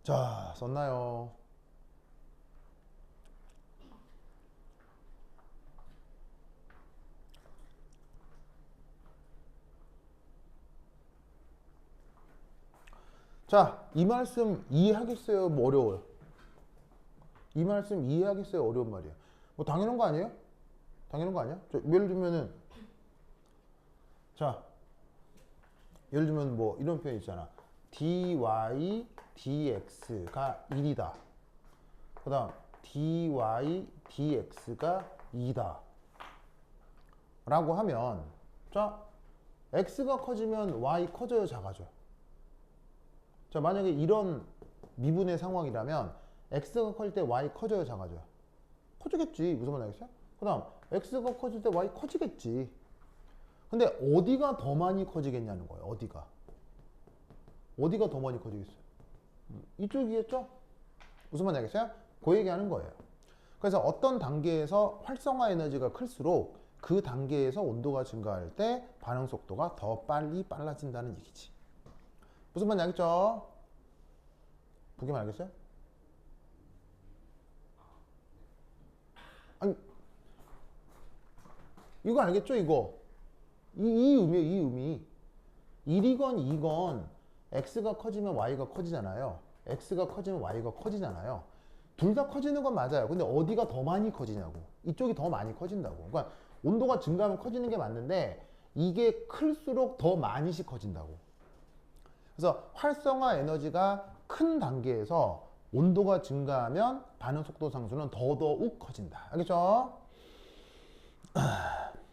자, 썼나요? 자, 이 말씀 이해하겠어요? 뭐 어려워요? 이 말씀 이해하겠어요? 어려운 말이야. 뭐 당연한 거 아니에요? 당연한 거 아니야? 예를 들면은 자, 예를 들면 뭐 이런 표현 있잖아. dy dx가 1이다. 그 다음 dy dx가 2다. 라고 하면 자, x가 커지면 y 커져요, 작아져요? 자, 만약에 이런 미분의 상황이라면 x가 커질 때 y 커져요, 작아져요? 커지겠지. 무슨 말인지 알겠어요? 그 다음 x가 커질 때 y 커지겠지. 근데 어디가 더 많이 커지겠냐는 거예요. 어디가 더 많이 커지겠어요? 이쪽이겠죠? 무슨 말인지 알겠어요? 그 얘기하는 거예요. 그래서 어떤 단계에서 활성화 에너지가 클수록 그 단계에서 온도가 증가할 때 반응 속도가 더 빨리 빨라진다는 얘기지. 무슨 말인지 알겠죠? 보기만 알겠어요? 아니, 이거 알겠죠? 이거 이 의미예요. 이 의미. 1이건 2건 x가 커지면 y가 커지잖아요. x가 커지면 y가 커지잖아요. 둘 다 커지는 건 맞아요. 근데 어디가 더 많이 커지냐고. 이쪽이 더 많이 커진다고. 그러니까 온도가 증가하면 커지는 게 맞는데 이게 클수록 더 많이씩 커진다고. 그래서 활성화 에너지가 큰 단계에서 온도가 증가하면 반응 속도 상수는 더더욱 커진다. 알겠죠?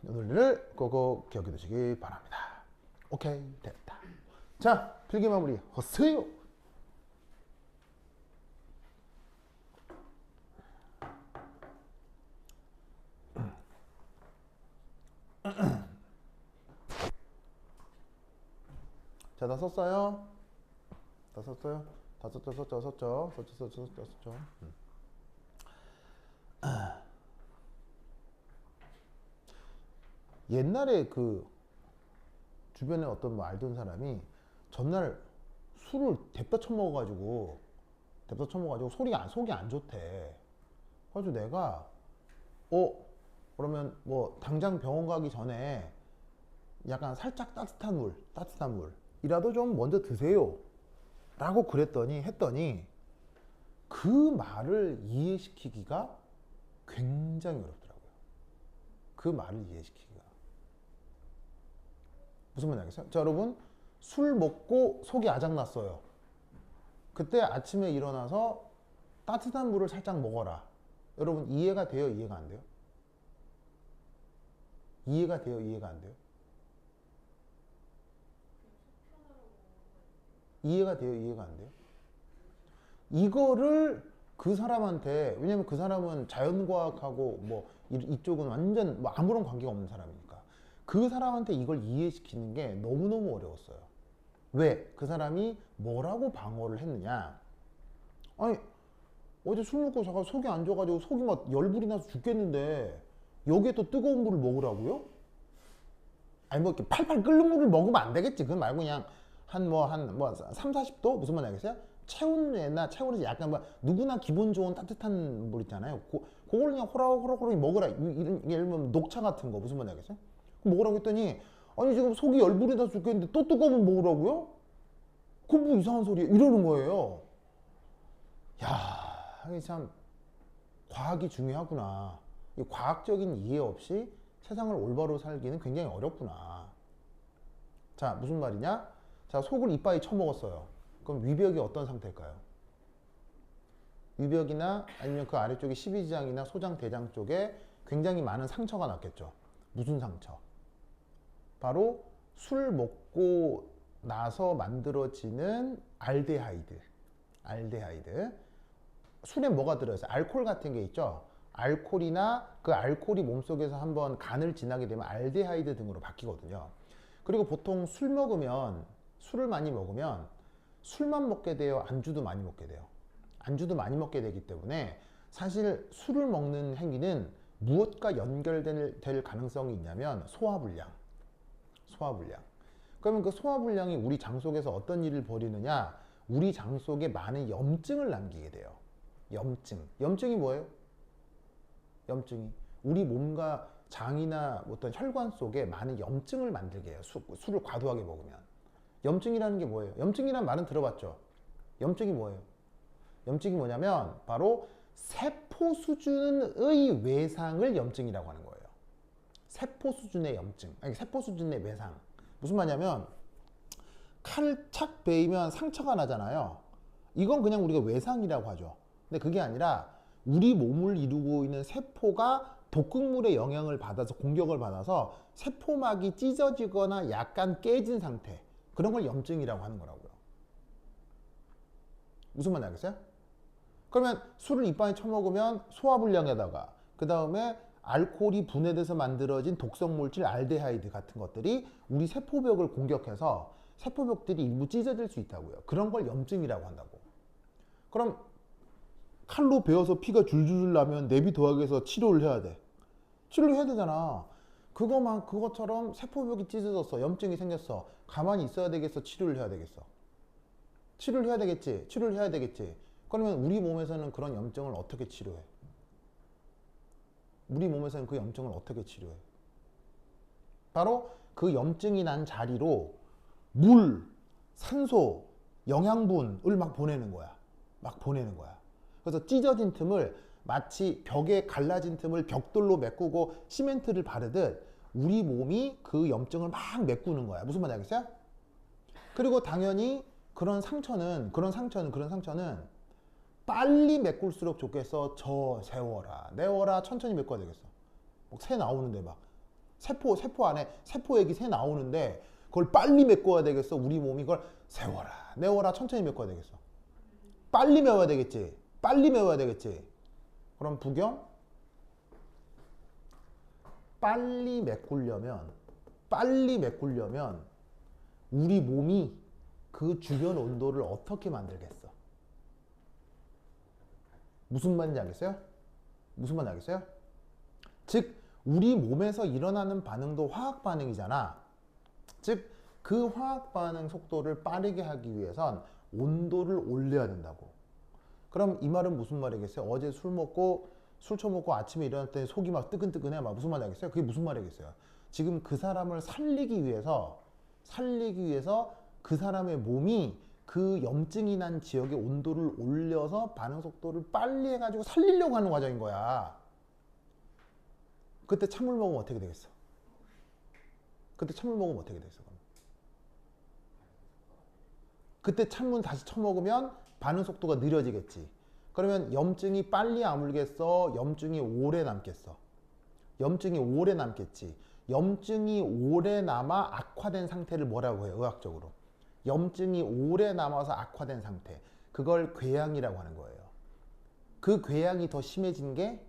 이 논리를 꼭 기억해 두시기 바랍니다. 오케이, 됐다. 자, 필기 마무리 하세요. 자, 다 썼어요? 다 썼어요? 다 썼죠. 옛날에 그 주변에 어떤 뭐 알던 사람이 전날 술을 뎁다 처먹어가지고 속이 안 좋대. 그래가지고 내가 그러면 뭐 당장 병원 가기 전에 약간 살짝 따뜻한 물이라도 좀 먼저 드세요 라고 했더니 그 말을 이해시키기가 굉장히 어렵더라고요. 그 말을 이해시키기가. 무슨 말인지 알겠어요? 자, 여러분, 술 먹고 속이 아작났어요. 그때 아침에 일어나서 따뜻한 물을 살짝 먹어라. 여러분, 이해가 돼요? 이해가 안 돼요? 이해가 돼요? 이해가 안 돼요? 이해가 돼요? 이해가 안 돼요? 이거를 그 사람한테, 왜냐면 그 사람은 자연과학하고 뭐 이쪽은 완전 뭐 아무런 관계가 없는 사람이니까 그 사람한테 이걸 이해시키는 게 너무너무 어려웠어요. 왜? 그 사람이 뭐라고 방어를 했느냐? 아니, 어제 술 먹고 자가 속이 안 좋아가지고 속이 막 열불이 나서 죽겠는데 여기에 또 뜨거운 물을 먹으라고요? 아니 뭐 이렇게 팔팔 끓는 물을 먹으면 안 되겠지. 그건 말고 그냥 한 3, 40도? 무슨 말 알겠어요? 체온에서 약간 뭐 누구나 기분 좋은 따뜻한 물 있잖아요. 그걸 그냥 호락호락 먹으라. 이런 예를 들면 녹차 같은 거 무슨 말인지 알겠어요? 먹으라고 했더니 아니 지금 속이 열불이 다 죽겠는데 또 뜨거우면 먹으라고요? 그건 뭐 이상한 소리야 이러는 거예요. 야, 이게 참 과학이 중요하구나. 이 과학적인 이해 없이 세상을 올바로 살기는 굉장히 어렵구나. 자, 무슨 말이냐? 자, 속을 이빠이 쳐먹었어요. 그럼 위벽이 어떤 상태일까요? 위벽이나 아니면 그 아래쪽에 12지장이나 소장, 대장 쪽에 굉장히 많은 상처가 났겠죠. 무슨 상처? 바로 술 먹고 나서 만들어지는 알데하이드. 술에 뭐가 들어있어요? 알코올 같은 게 있죠. 알코올이나 그 알코올이 몸속에서 한번 간을 지나게 되면 알데하이드 등으로 바뀌거든요. 그리고 보통 술을 많이 먹으면 술만 먹게 돼요? 안주도 많이 먹게 돼요? 안주도 많이 먹게 되기 때문에 사실 술을 먹는 행위는 무엇과 연결될 가능성이 있냐면 소화불량. 그러면 그 소화불량이 우리 장 속에서 어떤 일을 벌이느냐? 우리 장 속에 많은 염증을 남기게 돼요. 염증이 뭐예요? 염증이 우리 몸과 장이나 어떤 혈관 속에 많은 염증을 만들게 해요. 술을 과도하게 먹으면. 염증이라는 게 뭐예요? 염증이라는 말은 들어봤죠? 염증이 뭐예요? 염증이 뭐냐면 바로 세포 수준의 외상을 염증이라고 하는 거예요. 세포 수준의 염증, 아니 세포 수준의 외상. 무슨 말이냐면 칼을 착 베이면 상처가 나잖아요. 이건 그냥 우리가 외상이라고 하죠. 근데 그게 아니라 우리 몸을 이루고 있는 세포가 독극물의 영향을 받아서 공격을 받아서 세포막이 찢어지거나 약간 깨진 상태, 그런 걸 염증이라고 하는 거라고요. 무슨 말인지 알겠어요? 그러면 술을 이빨에 쳐먹으면 소화불량에다가 그 다음에 알코올이 분해돼서 만들어진 독성물질 알데하이드 같은 것들이 우리 세포벽을 공격해서 세포벽들이 일부 찢어질 수 있다고요. 그런 걸 염증이라고 한다고. 그럼 칼로 베어서 피가 줄줄 나면 내비도하게 해서 치료를 해야 돼. 치료를 해야 되잖아. 그것처럼 세포벽이 찢어졌어. 염증이 생겼어. 가만히 있어야 되겠어? 치료를 해야 되겠어? 치료를 해야 되겠지? 치료를 해야 되겠지? 그러면 우리 몸에서는 그런 염증을 어떻게 치료해? 우리 몸에서는 그 염증을 어떻게 치료해? 바로 그 염증이 난 자리로 물, 산소, 영양분을 막 보내는 거야. 그래서 찢어진 틈을 마치 벽에 갈라진 틈을 벽돌로 메꾸고 시멘트를 바르듯 우리 몸이 그 염증을 막 메꾸는 거야. 무슨 말인지 알겠어요? 그리고 당연히 그런 상처는 빨리 메꿀수록 좋겠어. 세워라, 내워라, 천천히 메꿔야 되겠어. 막 새 나오는데 막 세포 안에 세포액이 새 나오는데 그걸 빨리 메꿔야 되겠어. 우리 몸이 그걸 세워라, 내워라, 천천히 메꿔야 되겠어. 빨리 메워야 되겠지. 그럼 부경 빨리 메꾸려면 우리 몸이 그 주변 온도를 어떻게 만들겠어? 무슨 말인지 알겠어요? 즉 우리 몸에서 일어나는 반응도 화학 반응이잖아. 즉 그 화학 반응 속도를 빠르게 하기 위해선 온도를 올려야 된다고. 그럼 이 말은 무슨 말이겠어요? 어제 술 처먹고 아침에 일어났더니 속이 막 뜨끈뜨끈해. 막 무슨 말이 알겠어요? 그게 무슨 말이겠어요? 지금 그 사람을 살리기 위해서 그 사람의 몸이 그 염증이 난 지역의 온도를 올려서 반응 속도를 빨리 해가지고 살리려고 하는 과정인 거야. 그때 찬물 먹으면 어떻게 되겠어? 그때 찬물 다시 처먹으면 반응 속도가 느려지겠지. 그러면 염증이 빨리 아물겠어? 염증이 오래 남겠어? 염증이 오래 남겠지. 염증이 오래 남아 악화된 상태를 뭐라고 해요? 의학적으로. 염증이 오래 남아서 악화된 상태. 그걸 궤양이라고 하는 거예요. 그 궤양이 더 심해진 게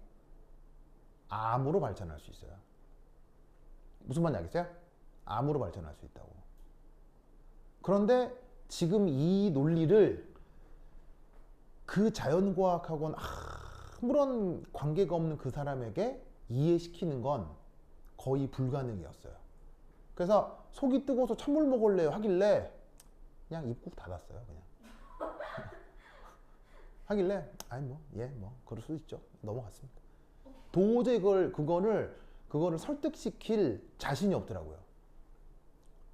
암으로 발전할 수 있어요. 무슨 말인지 알겠어요? 암으로 발전할 수 있다고. 그런데 지금 이 논리를 그 자연과학하고는 아무런 관계가 없는 그 사람에게 이해시키는 건 거의 불가능이었어요. 그래서 속이 뜨거워서 찬물 먹을래요 하길래 그냥 입국 닫았어요. 그냥 하길래 그럴 수도 있죠. 넘어갔습니다. 도저히 그거를 설득시킬 자신이 없더라고요.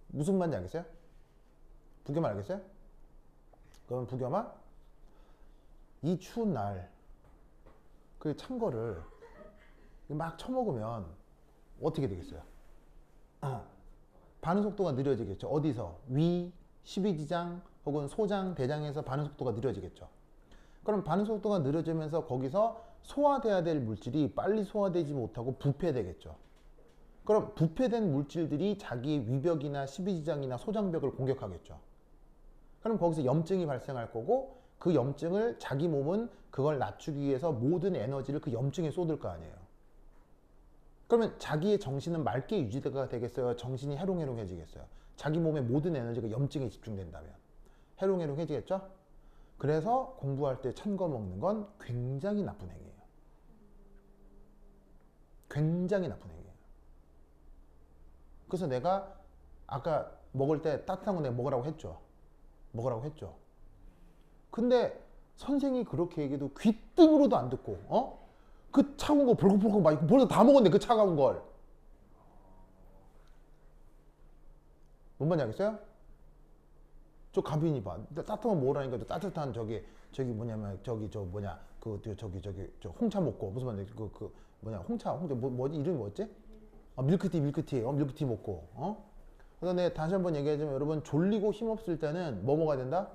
무슨 말인지 알겠어요? 부겸아 알겠어요? 그럼 부겸아, 이 추운 날 그 찬 거를 막 처먹으면 어떻게 되겠어요? 반응 속도가 느려지겠죠. 어디서? 위, 십이지장 혹은 소장, 대장에서 반응 속도가 느려지겠죠. 그럼 반응 속도가 느려지면서 거기서 소화돼야 될 물질이 빨리 소화되지 못하고 부패되겠죠. 그럼 부패된 물질들이 자기의 위벽이나 십이지장이나 소장벽을 공격하겠죠. 그럼 거기서 염증이 발생할 거고, 그 염증을 자기 몸은 그걸 낮추기 위해서 모든 에너지를 그 염증에 쏟을 거 아니에요. 그러면 자기의 정신은 맑게 유지가 되겠어요? 정신이 해롱해롱해지겠어요? 자기 몸의 모든 에너지가 염증에 집중된다면 해롱해롱해지겠죠? 그래서 공부할 때 찬 거 먹는 건 굉장히 나쁜 행위예요. 굉장히 나쁜 행위예요. 그래서 내가 아까 먹을 때 따뜻한 거 내가 먹으라고 했죠. 먹으라고 했죠. 근데 선생이 그렇게 얘기해도 귀등으로도 안 듣고, 그 차가운 거 벌컥벌컥 막 벌써 다 먹었네, 그 차가운 걸. 뭔 말인지 알겠어요? 저 가빈이 봐. 따뜻한 거 먹으라니까 따뜻한 저기 뭐냐면 저 홍차 먹고 무슨 말인지 홍차 뭐지 이름이 뭐였지? 밀크티 밀크티 먹고. 그래서 내가 다시 한번 얘기하자면 여러분, 졸리고 힘없을 때는 뭐 먹어야 된다?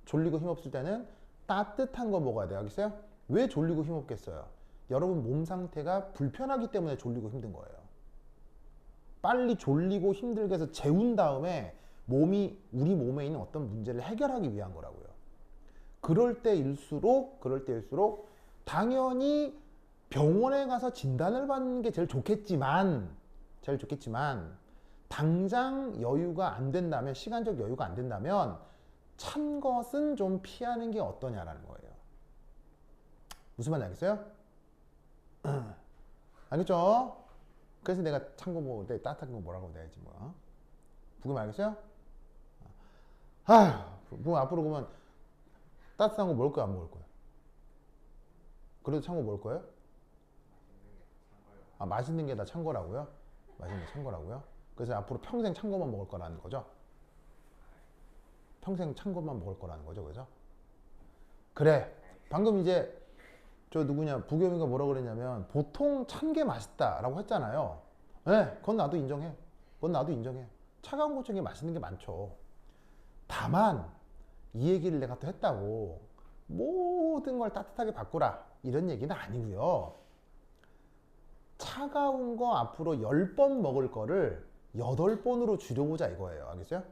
졸리고 힘없을 때는 따뜻한 거 먹어야 돼요. 알겠어요? 왜 졸리고 힘없겠어요? 여러분 몸 상태가 불편하기 때문에 졸리고 힘든 거예요. 빨리 졸리고 힘들게 해서 재운 다음에 우리 몸에 있는 어떤 문제를 해결하기 위한 거라고요. 그럴 때일수록 당연히 병원에 가서 진단을 받는 게 제일 좋겠지만 당장 여유가 안 된다면, 시간적 여유가 안 된다면 찬 것은 좀 피하는 게 어떠냐라는 거예요. 무슨 말인지 알겠어요? 알겠죠? 그래서 내가 찬 거 먹을 때 따뜻한 거 뭐라고 해야지 뭐. 부금 알겠어요? 부금 앞으로 그러면 따뜻한 거 먹을 거야, 안 먹을 거야? 그래도 찬 거 먹을 거예요? 맛있는 게 다 찬 거라고요? 맛있는 게 찬 거라고요? 그래서 앞으로 평생 찬 거만 먹을 거라는 거죠? 평생 찬 것만 먹을 거라는 거죠, 그죠? 그래, 방금 이제 저 누구냐 부겸이가 뭐라 그랬냐면 보통 찬 게 맛있다라고 했잖아요. 네, 그건 나도 인정해. 차가운 것 중에 맛있는 게 많죠. 다만 이 얘기를 내가 또 했다고 모든 걸 따뜻하게 바꾸라 이런 얘기는 아니고요. 차가운 거 앞으로 10번 먹을 거를 8번으로 줄여보자 이거예요. 알겠어요?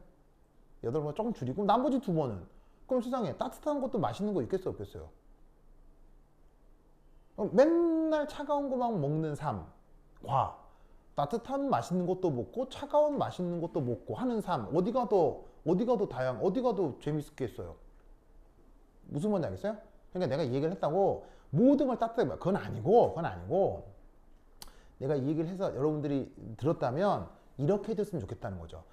8번 조금 줄이고 나머지 2번은 그럼 세상에 따뜻한 것도 맛있는 거 있겠어요, 없겠어요? 맨날 차가운 거만 먹는 삶, 따뜻한 맛있는 것도 먹고 차가운 맛있는 것도 먹고 하는 삶, 어디가 더 재밌겠어요? 무슨 말인지 알겠어요? 그러니까 내가 이 얘기를 했다고 모든 걸 따뜻하게 그건 아니고 내가 이 얘기를 해서 여러분들이 들었다면 이렇게 해줬으면 좋겠다는 거죠.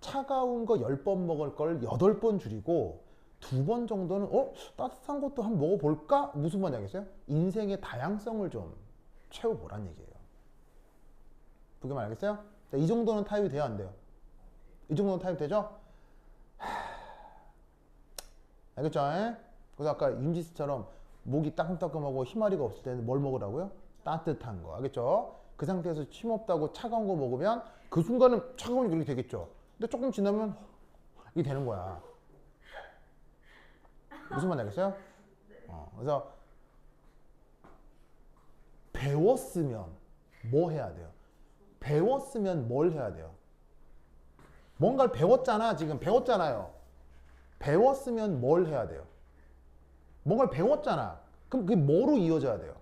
차가운 거 10번 먹을 걸 8번 줄이고 2번 정도는 따뜻한 것도 한번 먹어볼까? 무슨 말인지 알겠어요? 인생의 다양성을 좀 채워보란 얘기예요. 그게 말 알겠어요? 이 정도는 타협이 돼야 안 돼요? 이 정도는 타협 되죠? 알겠죠? 그래서 아까 윤지스처럼 목이 따끔따끔하고 희마리가 없을 때는 뭘 먹으라고요? 따뜻한 거. 알겠죠? 그 상태에서 힘없다고 차가운 거 먹으면 그 순간은 차가우니 그렇게 되겠죠. 근데 조금 지나면 이게 되는 거야. 무슨 말인지 알겠어요? 그래서 배웠으면 뭐 해야 돼요? 배웠으면 뭘 해야 돼요? 뭔가를 배웠잖아. 지금 배웠잖아요. 배웠으면 뭘 해야 돼요? 뭔가를 배웠잖아. 그럼 그게 뭐로 이어져야 돼요?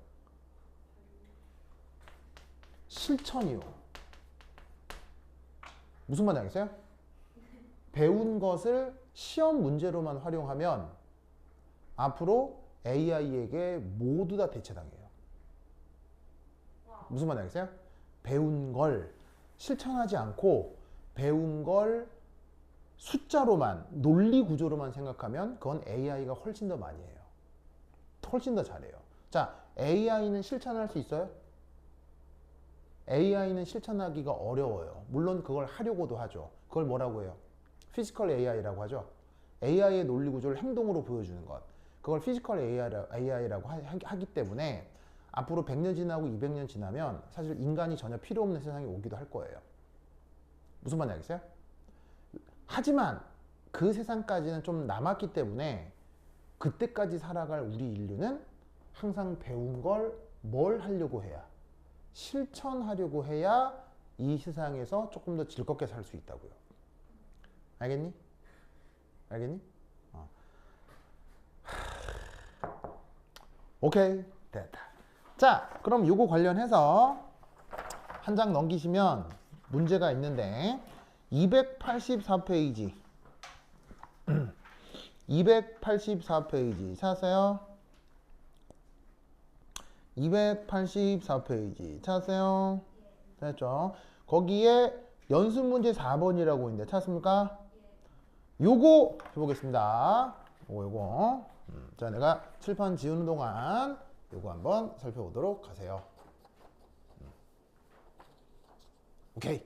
실천이요. 무슨 말인지 알겠어요? 배운 것을 시험 문제로만 활용하면 앞으로 AI에게 모두 다 대체당해요. 무슨 말인지 알겠어요? 배운 걸 실천하지 않고 배운 걸 숫자로만, 논리 구조로만 생각하면 그건 AI가 훨씬 더 많이 해요. 훨씬 더 잘해요. 자, AI는 실천할 수 있어요? AI는 실천하기가 어려워요. 물론 그걸 하려고도 하죠. 그걸 뭐라고 해요? 피지컬 AI라고 하죠. AI의 논리 구조를 행동으로 보여주는 것. 그걸 피지컬 AI라고 하기 때문에 앞으로 100년 지나고 200년 지나면 사실 인간이 전혀 필요 없는 세상이 오기도 할 거예요. 무슨 말인지 알겠어요? 하지만 그 세상까지는 좀 남았기 때문에 그때까지 살아갈 우리 인류는 항상 배운 걸 뭘 하려고 해야, 실천하려고 해야 이 세상에서 조금 더 즐겁게 살 수 있다고요. 알겠니? 알겠니? 오케이, 됐다. 자, 그럼 요거 관련해서 한 장 넘기시면 문제가 있는데 284페이지 284페이지 찾았어요? 284페이지 찾았어요? 됐죠? 거기에 연습 문제 4번이라고 있는데 찾았습니까? 요거 해보겠습니다. 요거. 자, 내가 칠판 지우는 동안 요거 한번 살펴보도록 하세요. 오케이.